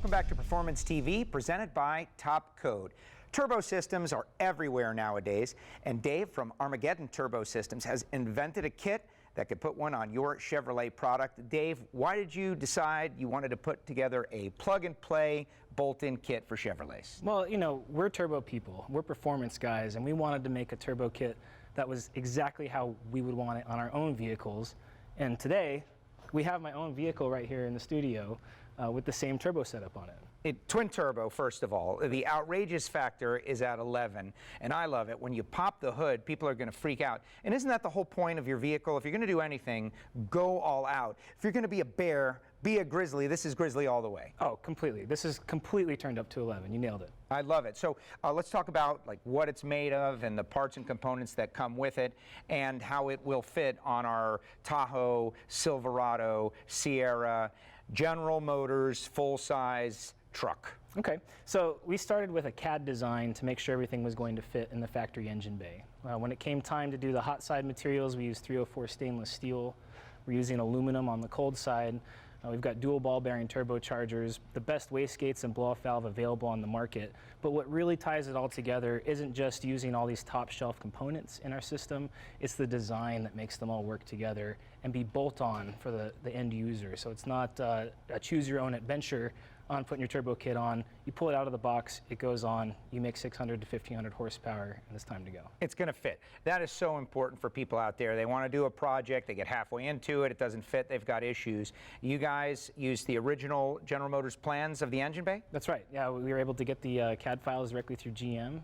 Welcome back to Performance TV, presented by Top Code. Turbo systems are everywhere nowadays, and Dave from Armageddon Turbo Systems has invented a kit that could put one on your Chevrolet product. Dave, why did you decide you wanted to put together a plug-and-play bolt-in kit for Chevrolets? Well, you know, we're turbo people. We're performance guys, and we wanted to make a turbo kit that was exactly how we would want it on our own vehicles. And today, we have my own vehicle right here in the studio with the same turbo setup on it. Twin turbo, first of all. The outrageous factor is at 11, and I love it. When you pop the hood, people are going to freak out. And isn't that the whole point of your vehicle? If you're going to do anything, go all out. If you're going to be a bear, be a grizzly. This is grizzly all the way. Oh, completely. This is completely turned up to 11. You nailed it. I love it. So let's talk about what it's made of and the parts and components that come with it and how it will fit on our Tahoe, Silverado, Sierra, General Motors, full-size truck. Okay, so we started with a CAD design to make sure everything was going to fit in the factory engine bay. When it came time to do the hot side materials, we used 304 stainless steel. We're using aluminum on the cold side. We've got dual ball bearing turbochargers, the best wastegates and blow-off valve available on the market. But what really ties it all together isn't just using all these top shelf components in our system, it's the design that makes them all work together and be bolt-on for the end user. So it's not a choose your own adventure on putting your turbo kit on. You pull it out of the box, it goes on, you make 600 to 1500 horsepower, and it's time to go. It's going to fit. That is so important for people out there. They want to do a project, they get halfway into it, it doesn't fit, they've got issues. You guys used the original General Motors plans of the engine bay? That's right. Yeah, we were able to get the CAD files directly through GM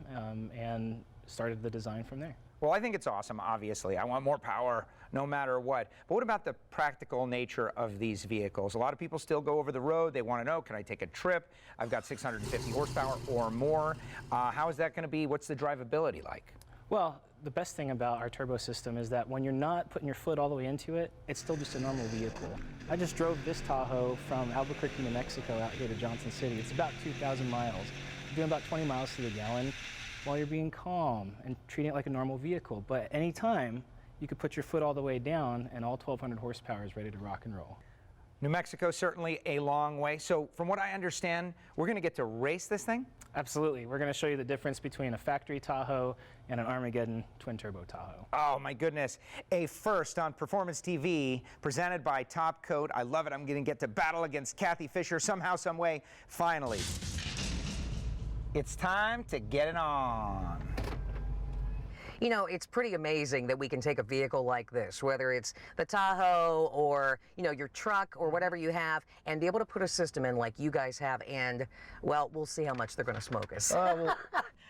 and started the design from there. Well, I think it's awesome, obviously. I want more power no matter what. But what about the practical nature of these vehicles? A lot of people still go over the road. They want to know, can I take a trip? I've got 650 horsepower or more. How is that going to be? What's the drivability like? Well, the best thing about our turbo system is that when you're not putting your foot all the way into it, it's still just a normal vehicle. I just drove this Tahoe from Albuquerque, New Mexico out here to Johnson City. It's about 2,000 miles. Doing about 20 miles to the gallon while you're being calm and treating it like a normal vehicle. But at any time, you could put your foot all the way down and all 1,200 horsepower is ready to rock and roll. New Mexico, certainly a long way. So from what I understand, we're going to get to race this thing? Absolutely. We're going to show you the difference between a factory Tahoe and an Armageddon twin turbo Tahoe. Oh my goodness. A first on Performance TV, presented by Top Code. I love it. I'm going to get to battle against Kathy Fisher somehow, some way. Finally. It's time to get it on. You know, it's pretty amazing that we can take a vehicle like this, whether it's the Tahoe or, you know, your truck or whatever you have, and be able to put a system in like you guys have, and, well, we'll see how much they're going to smoke us.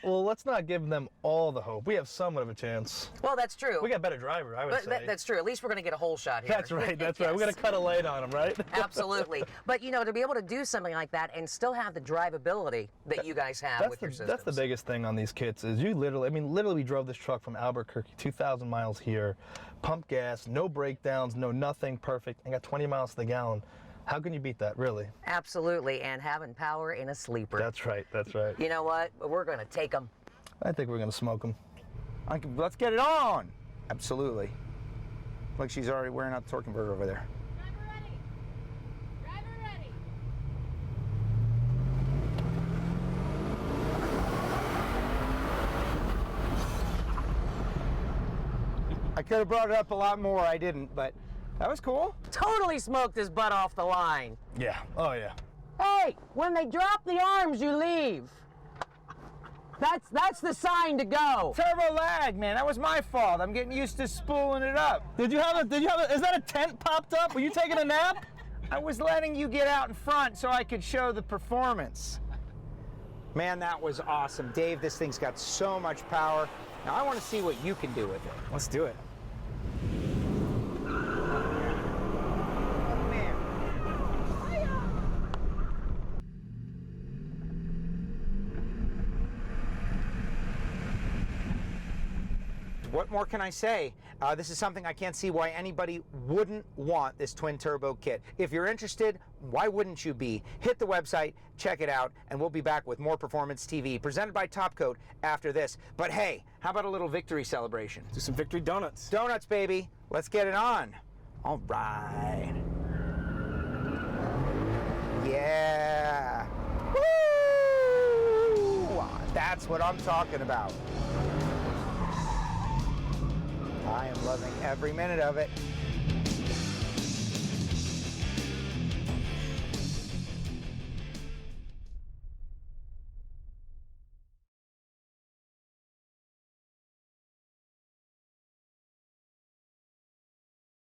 Well, let's not give them all the hope. We have somewhat of a chance. Well, that's true. We got a better driver, I would say. That's true. At least we're going to get a whole shot here. That's right, that's right. We're going to cut a light on them, right? Absolutely. But, you know, to be able to do something like that and still have the drivability that you guys have with your systems. That's the biggest thing on these kits is you literally, we drove this truck from Albuquerque, 2,000 miles here, pump gas, no breakdowns, no nothing, perfect, and got 20 miles to the gallon. How can you beat that, really? Absolutely, and having power in a sleeper. That's right, that's right. You know what? We're going to take them. I think we're going to smoke them. Let's get it on. Absolutely. Like she's already wearing out the Torkenberg over there. Driver ready. Driver ready. I could have brought it up a lot more. I didn't, but that was cool. Totally smoked his butt off the line. Yeah, oh yeah. Hey, when they drop the arms, you leave. That's the sign to go. Turbo lag, man. That was my fault. I'm getting used to spooling it up. Is that a tent popped up? Were you taking a nap? I was letting you get out in front so I could show the performance. Man, that was awesome. Dave, this thing's got so much power. Now I want to see what you can do with it. Let's do it. What more can I say? This is something I can't see why anybody wouldn't want this twin turbo kit. If you're interested, why wouldn't you be? Hit the website, check it out, and we'll be back with more Performance TV presented by Top Code after this. But hey, how about a little victory celebration? Do some victory donuts. Donuts, baby. Let's get it on. All right. Yeah. That's what I'm talking about. I am loving every minute of it.